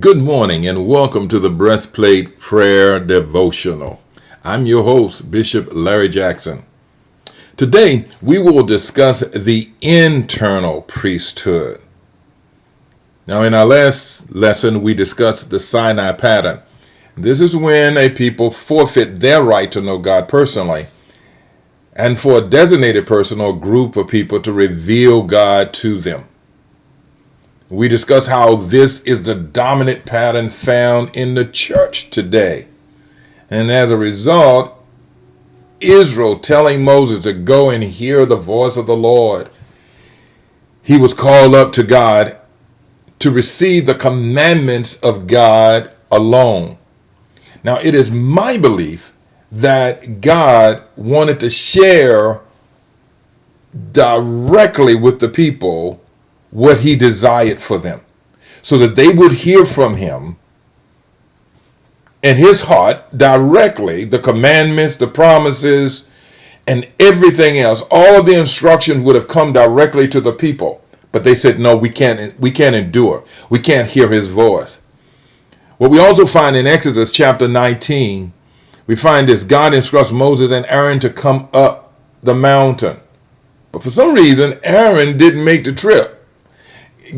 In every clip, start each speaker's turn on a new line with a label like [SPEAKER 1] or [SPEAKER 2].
[SPEAKER 1] Good morning and welcome to the Breastplate Prayer Devotional. I'm your host, Bishop Larry Jackson. Today, we will discuss the internal priesthood. Now, in our last lesson, we discussed the Sinai pattern. This is when a people forfeit their right to know God personally, and for a designated person or group of people to reveal God to them. We discuss how this is the dominant pattern found in the church today. And as a result, Israel telling Moses to go and hear the voice of the Lord. He was called up to God to receive the commandments of God alone. Now, it is my belief that God wanted to share directly with the people what he desired for them, so that they would hear from him in his heart directly the commandments, the promises, and everything else. All of the instructions would have come directly to the people, but they said, no, we can't endure. We can't hear his voice. What we also find in Exodus chapter 19, we find this: God instructs Moses and Aaron to come up the mountain. But for some reason, Aaron didn't make the trip.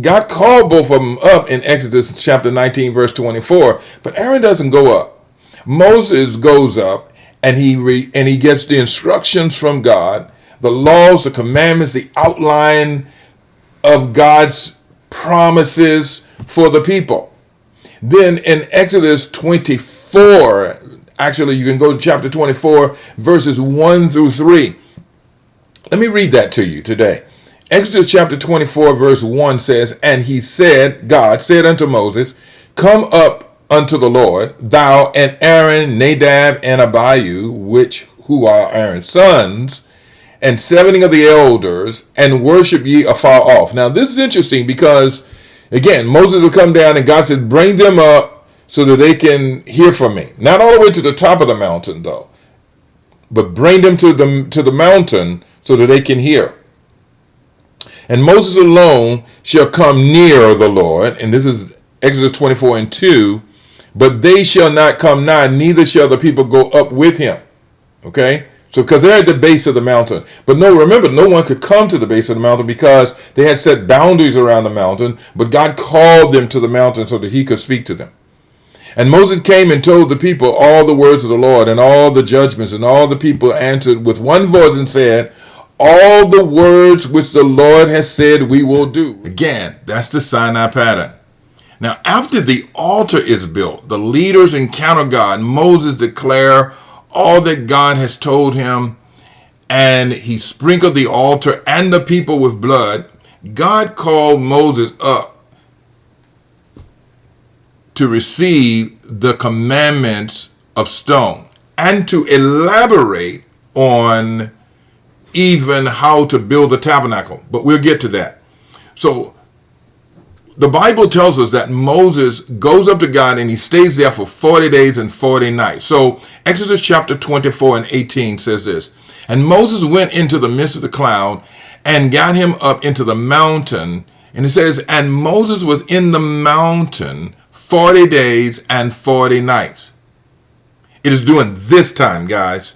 [SPEAKER 1] God called both of them up in Exodus chapter 19, verse 24, but Aaron doesn't go up. Moses goes up, and he gets the instructions from God, the laws, the commandments, the outline of God's promises for the people. Then in Exodus 24, actually you can go to chapter 24, verses 1 through 3. Let me read that to you today. Exodus chapter 24 verse 1 says, "And he said, God said unto Moses, Come up unto the Lord, thou and Aaron, Nadab, and Abihu, who are Aaron's sons, and 70 of the elders, and worship ye afar off." Now this is interesting because, again, Moses will come down and God said, bring them up so that they can hear from me. Not all the way to the top of the mountain though, but bring them to the mountain so that they can hear. "And Moses alone shall come near the Lord," and this is Exodus 24 and 2, "but they shall not come nigh, neither shall the people go up with him." Okay? So because they're at the base of the mountain. But remember, no one could come to the base of the mountain because they had set boundaries around the mountain, but God called them to the mountain so that he could speak to them. "And Moses came and told the people all the words of the Lord and all the judgments, and all the people answered with one voice and said, All the words which the Lord has said we will do." Again, that's the Sinai pattern. Now, after the altar is built, the leaders encounter God. Moses declares all that God has told him, and he sprinkled the altar and the people with blood. God called Moses up to receive the commandments of stone and to elaborate on even how to build the tabernacle. But we'll get to that. So the Bible tells us that Moses goes up to God and he stays there for 40 days and 40 nights. So Exodus chapter 24 and 18 says this: "And Moses went into the midst of the cloud and got him up into the mountain." And it says, "And Moses was in the mountain 40 days and 40 nights. It is during this time, guys,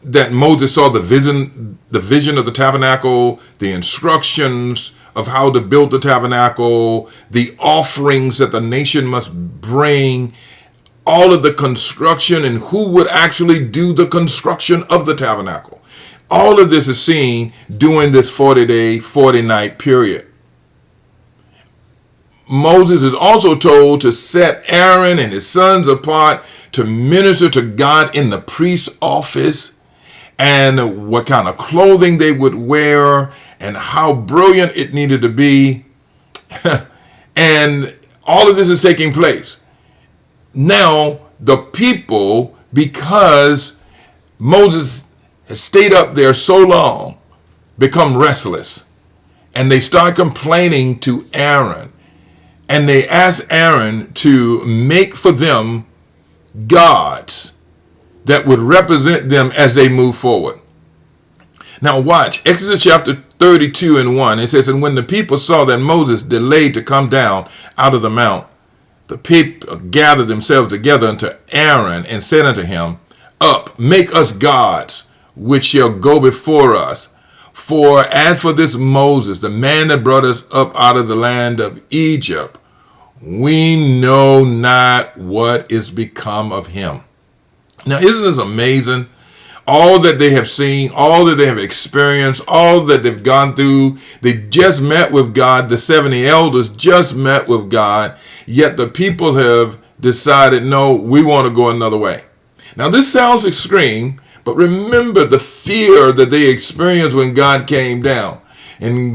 [SPEAKER 1] that Moses saw the vision of the tabernacle, the instructions of how to build the tabernacle, the offerings that the nation must bring, all of the construction, and who would actually do the construction of the tabernacle. All of this is seen during this 40-day, 40-night period. Moses is also told to set Aaron and his sons apart to minister to God in the priest's office, and what kind of clothing they would wear, and how brilliant it needed to be. And all of this is taking place. Now, the people, because Moses has stayed up there so long, become restless. And they start complaining to Aaron. And they ask Aaron to make for them gods that would represent them as they move forward. Now watch, Exodus chapter 32 and 1. It says, and when the people saw that Moses delayed to come down out of the mount, the people gathered themselves together unto Aaron and said unto him, up, make us gods, which shall go before us. For as for this Moses, the man that brought us up out of the land of Egypt, we know not what is become of him. Now, isn't this amazing? All that they have seen, all that they have experienced, all that they've gone through. They just met with God. The 70 elders just met with God. Yet the people have decided, no, we want to go another way. Now, this sounds extreme, but remember the fear that they experienced when God came down and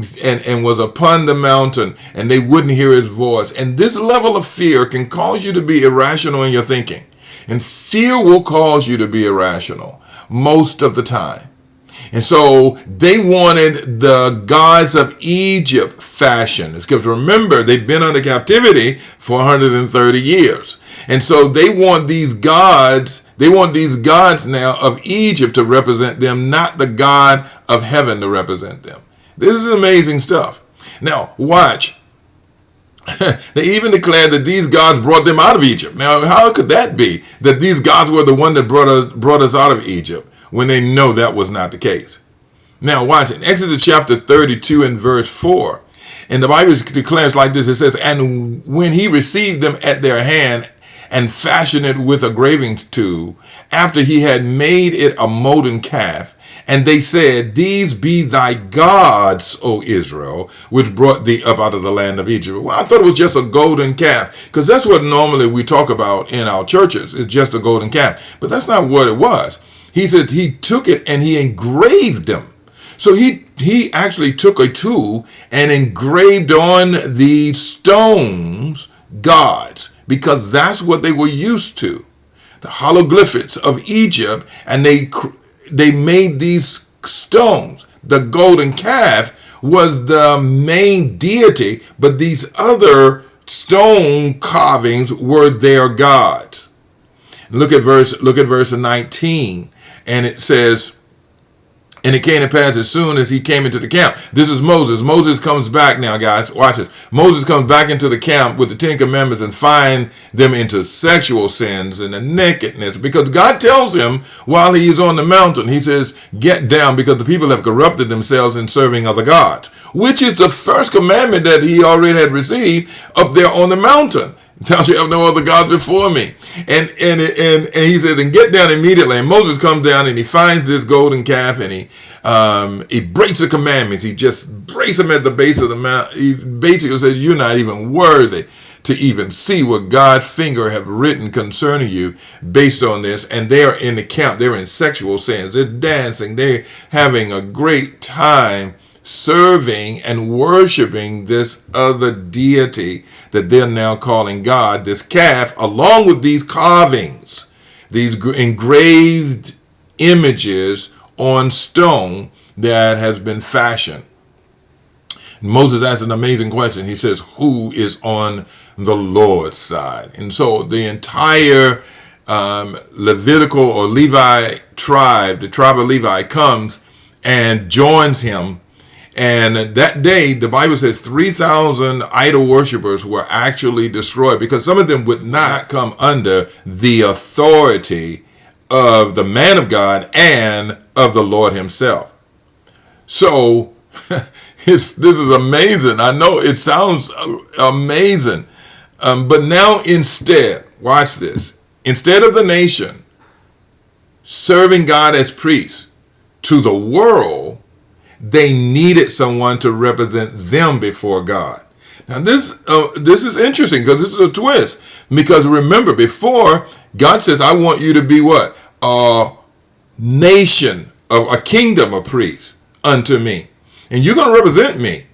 [SPEAKER 1] was upon the mountain, and they wouldn't hear his voice. And this level of fear can cause you to be irrational in your thinking. And fear will cause you to be irrational most of the time. And so they wanted the gods of Egypt fashioned. Because remember, they've been under captivity for 130 years. And so they want these gods now of Egypt to represent them, not the God of heaven to represent them. This is amazing stuff. Now, watch. They even declared that these gods brought them out of Egypt. Now, how could that be? That these gods were the one that brought us out of Egypt, when they know that was not the case. Now, watch it. Exodus chapter 32 and verse 4. And the Bible declares like this. It says, and when he received them at their hand and fashioned it with a graving tool, after he had made it a molten calf, and they said, these be thy gods, O Israel, which brought thee up out of the land of Egypt. Well, I thought it was just a golden calf, because that's what normally we talk about in our churches. It's just a golden calf. But that's not what it was. He says he took it and he engraved them. So he actually took a tool and engraved on the stones gods, because that's what they were used to, the hieroglyphics of Egypt, and they made these stones. The golden calf was the main deity, but these other stone carvings were their gods. Look at verse 19, and it says, and it came to pass as soon as he came into the camp. This is Moses. Moses comes back now, guys. Watch this. Moses comes back into the camp with the 10 Commandments and find them into sexual sins and the nakedness. Because God tells him while he is on the mountain, he says, get down, because the people have corrupted themselves in serving other gods. Which is the first commandment that he already had received up there on the mountain. Thou shalt have no other gods before me. And he says, and get down immediately. And Moses comes down and he finds this golden calf, and he breaks the commandments. He just breaks them at the base of the mountain. He basically says, you're not even worthy to even see what God's finger have written concerning you based on this. And they're in the camp. They're in sexual sins. They're dancing. They're having a great time serving and worshiping this other deity that they're now calling God, this calf, along with these carvings, these engraved images on stone that has been fashioned. Moses asks an amazing question. He says, who is on the Lord's side? And so the entire Levitical or Levi tribe, the tribe of Levi, comes and joins him. And that day, the Bible says 3,000 idol worshipers were actually destroyed, because some of them would not come under the authority of the man of God and of the Lord himself. So this is amazing. I know it sounds amazing. But now instead, watch this. Instead of the nation serving God as priests to the world, they needed someone to represent them before God. Now this is interesting, because this is a twist. Because remember, before, God says, I want you to be what? A nation, of a kingdom of priests unto me. And you're going to represent me.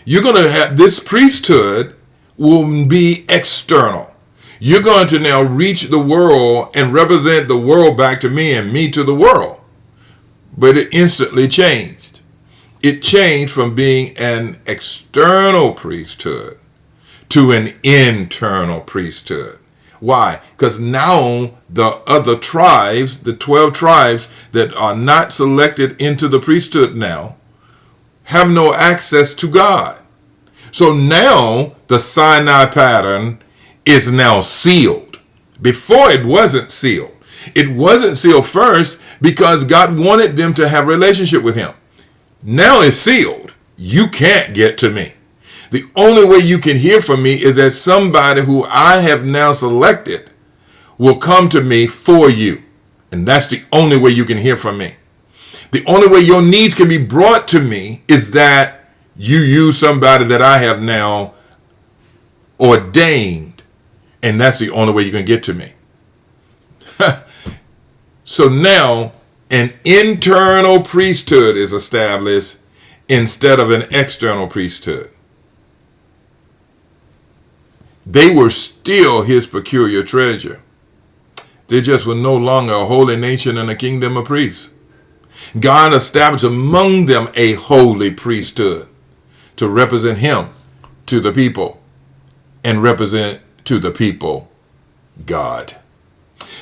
[SPEAKER 1] You're going to have this priesthood will be external. You're going to now reach the world and represent the world back to me and me to the world. But it instantly changed. It changed from being an external priesthood to an internal priesthood. Why? Because now the other tribes, the 12 tribes that are not selected into the priesthood now, have no access to God. So now the Sinai pattern is now sealed. Before it wasn't sealed. It wasn't sealed first because God wanted them to have a relationship with him. Now it's sealed. You can't get to me. The only way you can hear from me is that somebody who I have now selected will come to me for you. And that's the only way you can hear from me. The only way your needs can be brought to me is that you use somebody that I have now ordained. And that's the only way you can get to me. So now an internal priesthood is established instead of an external priesthood. They were still his peculiar treasure. They just were no longer a holy nation and a kingdom of priests. God established among them a holy priesthood to represent him to the people and represent to the people God.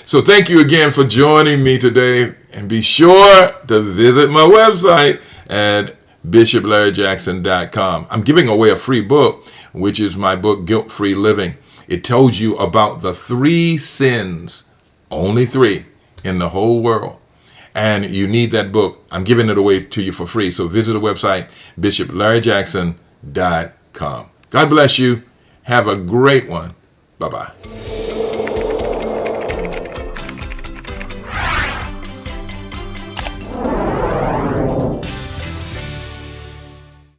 [SPEAKER 1] So thank you again for joining me today, and be sure to visit my website at bishoplarryjackson.com. I'm giving away a free book, which is my book, Guilt-Free Living. It tells you about the 3 sins, only 3 in the whole world. And you need that book. I'm giving it away to you for free. So visit the website, bishoplarryjackson.com. God bless you. Have a great one. Bye-bye.